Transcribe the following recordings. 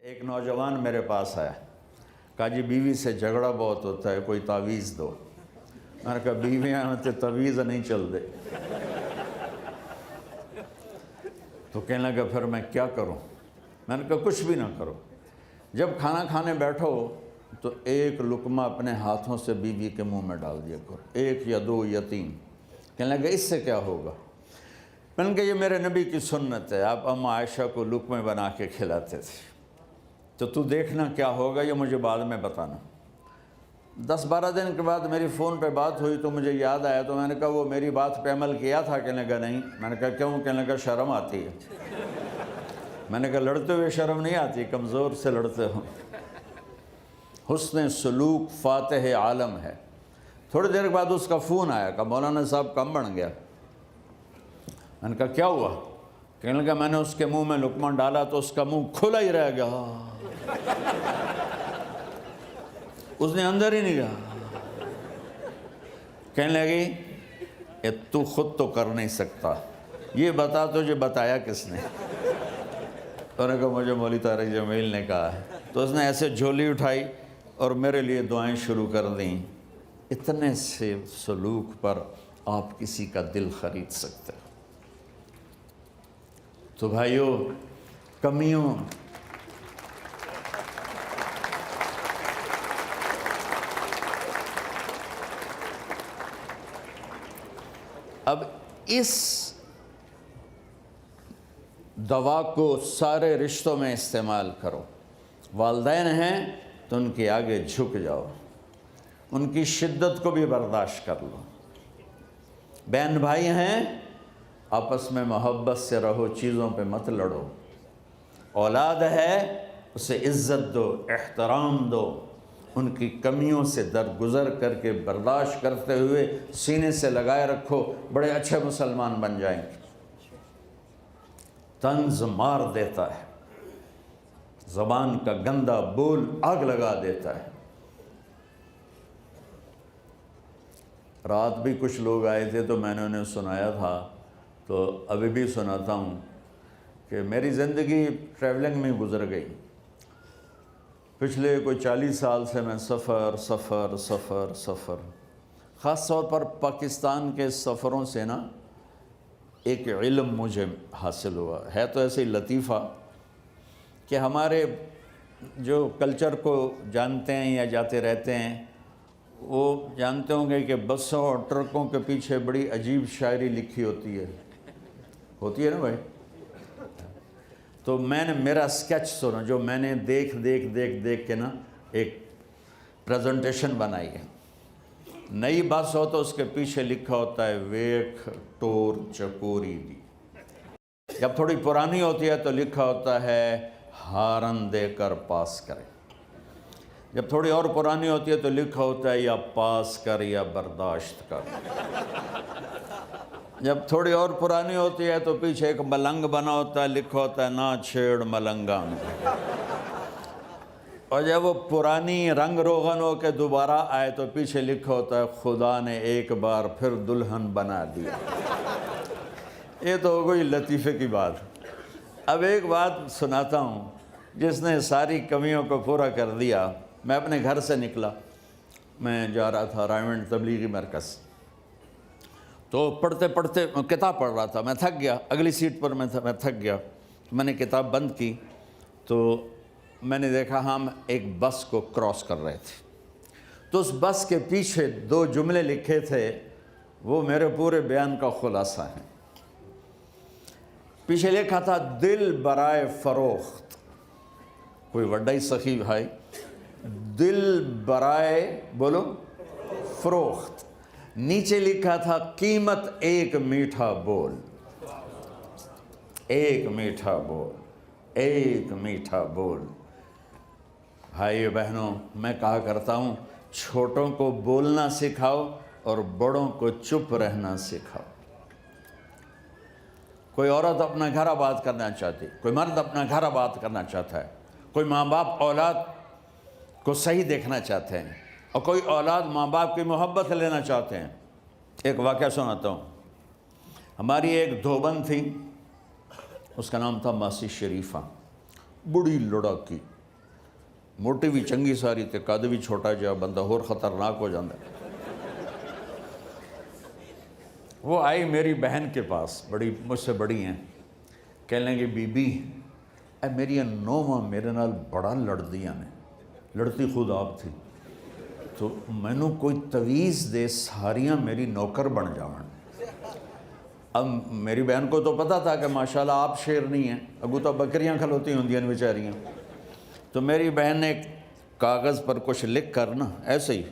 ایک نوجوان میرے پاس آیا، کہا جی بیوی سے جھگڑا بہت ہوتا ہے، کوئی تعویذ دو۔ میں نے کہا بیویاں تے تعویذ نہیں چل دے۔ تو کہنے لگا پھر میں کیا کروں؟ میں نے کہا کچھ بھی نہ کرو، جب کھانا کھانے بیٹھو تو ایک لقمہ اپنے ہاتھوں سے بیوی کے منہ میں ڈال دیا کرو، ایک یا دو یا تین۔ کہنے لگا اس سے کیا ہوگا؟ میں نے کہا یہ میرے نبی کی سنت ہے، آپ ام عائشہ کو لقمے بنا کے کھلاتے تھے، تو دیکھنا کیا ہوگا، یہ مجھے بعد میں بتانا۔ 10-12 دن کے بعد میری فون پہ بات ہوئی تو مجھے یاد آیا، تو میں نے کہا وہ میری بات پہ عمل کیا تھا؟ کہنے لگا نہیں۔ میں نے کہا کیوں؟ کہنے لگا شرم آتی ہے۔ میں نے کہا لڑتے ہوئے شرم نہیں آتی، کمزور سے لڑتے ہو۔ حسن سلوک فاتح عالم ہے۔ تھوڑی دیر بعد اس کا فون آیا کہ مولانا صاحب کم بن گیا۔ میں نے کہا کیا ہوا؟ کہنے لگا میں نے اس کے منہ میں لقمہ ڈالا تو اس کا منہ کھلا ہی رہ گیا، اس نے اندر ہی نہیں گیا۔ کہنے لگی کہ تو خود تو کر نہیں سکتا، یہ بتا تجھے بتایا کس نے؟ تو نے کہا مجھے مولوی طارق جمیل نے کہا ہے۔ تو اس نے ایسے جھولی اٹھائی اور میرے لیے دعائیں شروع کر دیں۔ اتنے سے سلوک پر آپ کسی کا دل خرید سکتے ہو۔ تو بھائیو، کمیوں اب اس دوا کو سارے رشتوں میں استعمال کرو۔ والدین ہیں تو ان کے آگے جھک جاؤ، ان کی شدت کو بھی برداشت کر لو۔ بہن بھائی ہیں، آپس میں محبت سے رہو، چیزوں پہ مت لڑو۔ اولاد ہے، اسے عزت دو، احترام دو، ان کی کمیوں سے درگزر کر کے برداشت کرتے ہوئے سینے سے لگائے رکھو، بڑے اچھے مسلمان بن جائیں گے۔ طنز مار دیتا ہے، زبان کا گندا بول آگ لگا دیتا ہے۔ رات بھی کچھ لوگ آئے تھے تو میں نے انہیں سنایا تھا، تو ابھی بھی سناتا ہوں کہ میری زندگی ٹریولنگ میں گزر گئی۔ پچھلے کوئی 40 سال سے میں سفر خاص طور پر پاکستان کے سفروں سے نا ایک علم مجھے حاصل ہوا ہے۔ تو ایسے ہی لطیفہ کہ ہمارے جو کلچر کو جانتے ہیں یا جاتے رہتے ہیں، وہ جانتے ہوں گے کہ بسوں اور ٹرکوں کے پیچھے بڑی عجیب شاعری لکھی ہوتی ہے نا بھائی؟ تو میں نے میرا سکیچ سنا، جو میں نے دیکھ کے نا ایک پریزنٹیشن بنائی ہے۔ نئی بس ہو تو اس کے پیچھے لکھا ہوتا ہے ویکھ ٹور چکوری دی۔ جب تھوڑی پرانی ہوتی ہے تو لکھا ہوتا ہے ہارن دے کر پاس کرے۔ جب تھوڑی اور پرانی ہوتی ہے تو لکھا ہوتا ہے یا پاس کر یا برداشت کر۔ جب تھوڑی اور پرانی ہوتی ہے تو پیچھے ایک ملنگ بنا ہوتا ہے، لکھا ہوتا ہے نہ چھیڑ ملنگان۔ اور جب وہ پرانی رنگ روغن ہو کے دوبارہ آئے تو پیچھے لکھا ہوتا ہے خدا نے ایک بار پھر دلہن بنا دیا۔ یہ تو ہو گئی لطیفے کی بات۔ اب ایک بات سناتا ہوں جس نے ساری کمیوں کو پورا کر دیا۔ میں اپنے گھر سے نکلا، میں جا رہا تھا رائمنڈ تبلیغی مرکز، تو پڑھتے کتاب پڑھ رہا تھا، میں تھک گیا، اگلی سیٹ پر میں تھک گیا، میں نے کتاب بند کی تو میں نے دیکھا ہم ایک بس کو کراس کر رہے تھے، تو اس بس کے پیچھے 2 جملے لکھے تھے، وہ میرے پورے بیان کا خلاصہ ہیں۔ پیچھے لکھا تھا دل برائے فروخت، کوئی وڈا ہی سخی بھائی، دل برائے بولو فروخت۔ نیچے لکھا تھا قیمت ایک میٹھا بول، ایک میٹھا بول، ایک میٹھا بول۔ بھائیو بہنوں، میں کہا کرتا ہوں چھوٹوں کو بولنا سکھاؤ اور بڑوں کو چپ رہنا سکھاؤ۔ کوئی عورت اپنا گھر آباد کرنا چاہتی، کوئی مرد اپنا گھر آباد کرنا چاہتا ہے، کوئی ماں باپ اولاد کو صحیح دیکھنا چاہتے ہیں، اور کوئی اولاد ماں باپ کی محبت لینا چاہتے ہیں۔ ایک واقعہ سناتا ہوں۔ ہماری ایک دھوبن تھی، اس کا نام تھا ماسی شریفہ، بڑی لڑکی، موٹی بھی چنگی ساری تے قد بھی چھوٹا جہا بندہ اور خطرناک ہو جاتا ہے۔ وہ آئی میری بہن کے پاس، بڑی مجھ سے بڑی ہیں، کہنے لگی بی بی اے میری نوواں میرے نال بڑا لڑدیاں نے، لڑتی خود آپ تھی، تو مینوں کوئی تویز دے ساریاں میری نوکر بن جاون۔ اب میری بہن کو تو پتہ تھا کہ ماشاءاللہ آپ شیر نہیں ہیں، اگو تو بکریاں کھلوتی ہوندیاں بیچاریاں، تو میری بہن نے ایک کاغذ پر کچھ لکھ کر نا ایسے ہی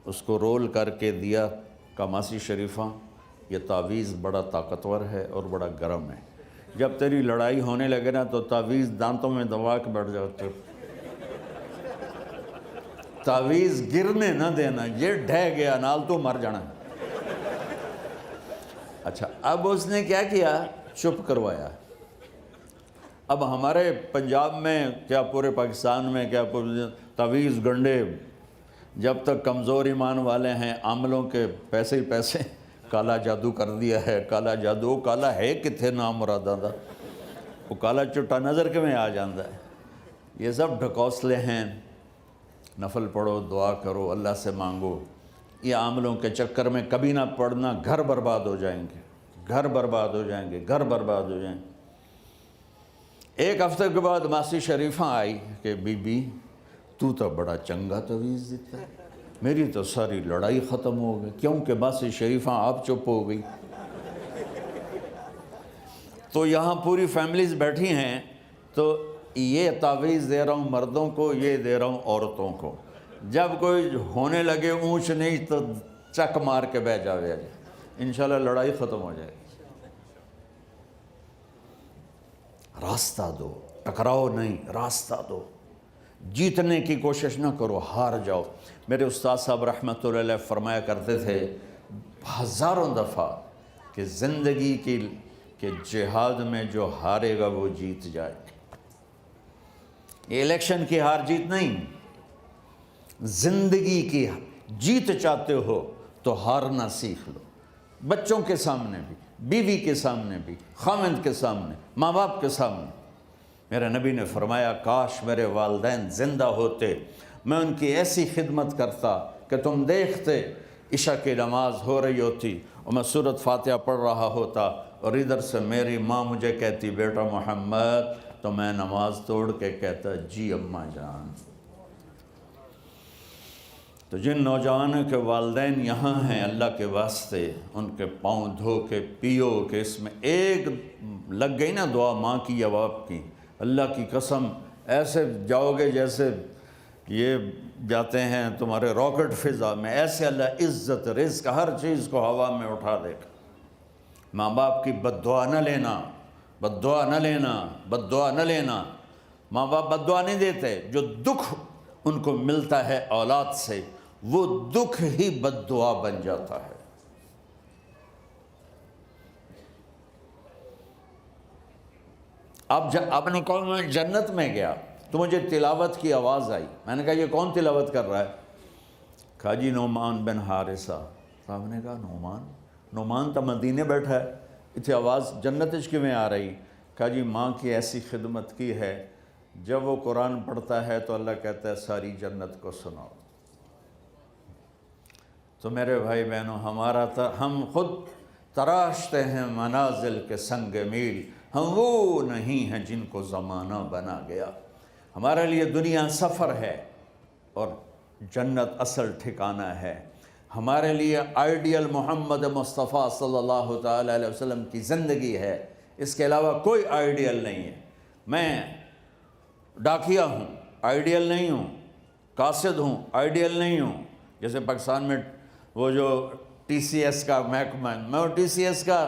اس کو رول کر کے دیا کہ ماسی شریفہ یہ تعویذ بڑا طاقتور ہے اور بڑا گرم ہے، جب تیری لڑائی ہونے لگے نا تو تعویذ دانتوں میں دبا کے بیٹھ جاتے، تعویذ گرنے نہ دینا، یہ ڈھہ گیا نال تو مر جانا۔ اچھا اب اس نے کیا کیا، چپ کروایا۔ اب ہمارے پنجاب میں کیا پورے پاکستان میں کیا تعویذ گنڈے جب تک کمزور ایمان والے ہیں، عاملوں کے پیسے ہی پیسے، کالا جادو کر دیا ہے، کالا جادو، وہ کالا ہے کتھے نام مرادہ دا، وہ کالا چٹا نظر کے میں آ جاندہ ہے۔ یہ سب ڈھکوسلے ہیں، نفل پڑھو، دعا کرو، اللہ سے مانگو، یہ عاملوں کے چکر میں کبھی نہ پڑھنا، گھر برباد ہو جائیں گے، گھر برباد ہو جائیں گے، گھر برباد ہو جائیں گے۔ ایک ہفتے کے بعد ماسی شریفہ آئی کہ بی بی تو بڑا چنگا تویز دیتا ہے، میری تو ساری لڑائی ختم ہو گئی، کیونکہ ماسی شریفہ آپ چپ ہو گئی۔ تو یہاں پوری فیملیز بیٹھی ہیں، تو یہ تعویذ دے رہا ہوں مردوں کو، یہ دے رہا ہوں عورتوں کو، جب کوئی ہونے لگے اونچ نیچ تو چک مار کے بہ جاوے، انشاءاللہ لڑائی ختم ہو جائے گی۔ راستہ دو، ٹکراؤ نہیں، راستہ دو، جیتنے کی کوشش نہ کرو، ہار جاؤ۔ میرے استاد صاحب رحمۃ اللہ علیہ فرمایا کرتے تھے ہزاروں دفعہ کہ زندگی کے جہاد میں جو ہارے گا وہ جیت جائے۔ یہ الیکشن کی ہار جیت نہیں، زندگی کی جیت چاہتے ہو تو ہارنا سیکھ لو، بچوں کے سامنے بھی، بیوی کے سامنے بھی، خاوند کے سامنے، ماں باپ کے سامنے۔ میرے نبی نے فرمایا کاش میرے والدین زندہ ہوتے، میں ان کی ایسی خدمت کرتا کہ تم دیکھتے عشاء کی نماز ہو رہی ہوتی اور میں سورۃ فاتحہ پڑھ رہا ہوتا اور ادھر سے میری ماں مجھے کہتی بیٹا محمد، تو میں نماز توڑ کے کہتا جی اماں جان۔ تو جن نوجوانوں کے والدین یہاں ہیں، اللہ کے واسطے ان کے پاؤں دھو کے پیو کہ اس میں ایک لگ گئی نا دعا ماں کی یا باپ کی، اللہ کی قسم ایسے جاؤ گے جیسے یہ جاتے ہیں تمہارے راکٹ فضا میں، ایسے اللہ عزت رزق ہر چیز کو ہوا میں اٹھا دے گا۔ ماں باپ کی بد دعا نہ لینا، بد دعا نہ لینا، بد دعا نہ لینا۔ ماں باپ بد دعا نہیں دیتے، جو دکھ ان کو ملتا ہے اولاد سے وہ دکھ ہی بد دعا بن جاتا ہے۔ اب نے کہا میں جنت میں گیا تو مجھے تلاوت کی آواز آئی، میں نے کہا یہ کون تلاوت کر رہا ہے؟ کہا جی نعمان بن حارثہ۔ صاحب نے کہا نعمان تو مدینے بیٹھا ہے، اتنی آواز جنت کی میں آ رہی؟ کہا جی ماں کی ایسی خدمت کی ہے، جب وہ قرآن پڑھتا ہے تو اللہ کہتا ہے ساری جنت کو سناؤ۔ تو میرے بھائی بہنوں، ہم خود تراشتے ہیں منازل کے سنگ میل، ہم وہ نہیں ہیں جن کو زمانہ بنا گیا۔ ہمارے لیے دنیا سفر ہے اور جنت اصل ٹھکانہ ہے۔ ہمارے لیے آئیڈیل محمد مصطفیٰ صلی اللہ تعالیٰ علیہ وسلم کی زندگی ہے، اس کے علاوہ کوئی آئیڈیل نہیں ہے۔ میں ڈاکیا ہوں، آئیڈیل نہیں ہوں، قاصد ہوں، آئیڈیل نہیں ہوں۔ جیسے پاکستان میں وہ جو ٹی سی ایس کا محکمہ ہے، میں ٹی سی ایس کا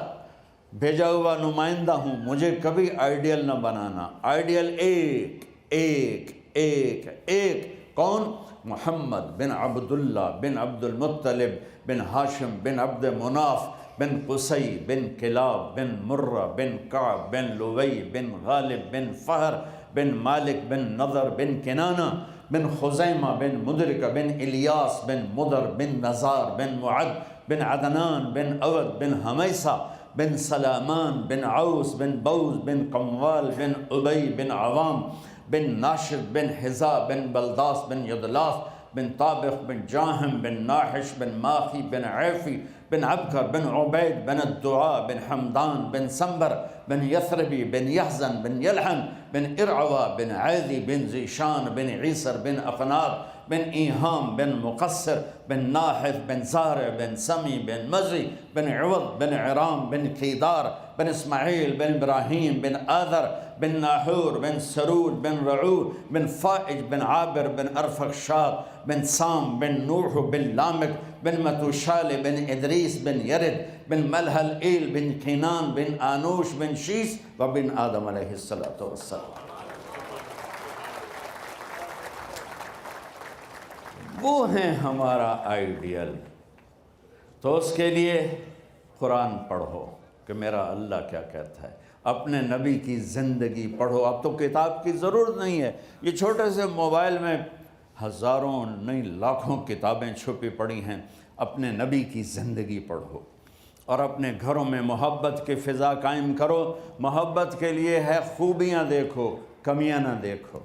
بھیجا ہوا نمائندہ ہوں، مجھے کبھی آئیڈیل نہ بنانا۔ آئیڈیل ایک ایک ایک ایک کون؟ محمد بن عبداللہ بن عبد المطلب بن ہاشم بن عبد مناف بن قصی بن کلاب بن مرہ بن کعب بن لوی بن غالب بن فہر بن مالک بن نضر بن کنانہ بن خزیمہ بن مدرکہ بن الیاس بن مدر بن نزار بن معد بن عدنان بن اود بن حمیسہ بن سلامان بن عوس بن بوز بن قموال بن ابی بن عوام بن ناشد بن حزا بن بلداس بن یدلاس بن طابق بن جاہم بن ناحش بن ماخی بن عیفی بن عبکر بن عبید بن الدعاء بن حمدان بن سنبر بن یثربی بن یحزن بن یلحن بن ارعوا بن عیدی بن زیشان بن عیسر بن اقناب بن ایہام بن مقصر بن ناحف بن زارع بن سمی بن مزی بن عوض بن عرام بن کیدار بن اسماعیل بن ابراہیم بن آذر بن ناحور بن سرور بن رعور بن فائج بن عابر بن ارفخشاد بن سام بن نوح بن لامک بن متوشال بن ادریس بن یرد بن ملحل ایل بن کینان بن آنوش بن شیس و بن آدم علیہ السلام۔ وہ ہیں ہمارا آئیڈیل۔ تو اس کے لیے قرآن پڑھو کہ میرا اللہ کیا کہتا ہے، اپنے نبی کی زندگی پڑھو۔ اب تو کتاب کی ضرورت نہیں ہے، یہ چھوٹے سے موبائل میں ہزاروں نہیں لاکھوں کتابیں چھپی پڑی ہیں۔ اپنے نبی کی زندگی پڑھو اور اپنے گھروں میں محبت کی فضا قائم کرو۔ محبت کے لیے ہے خوبیاں دیکھو، کمیاں نہ دیکھو۔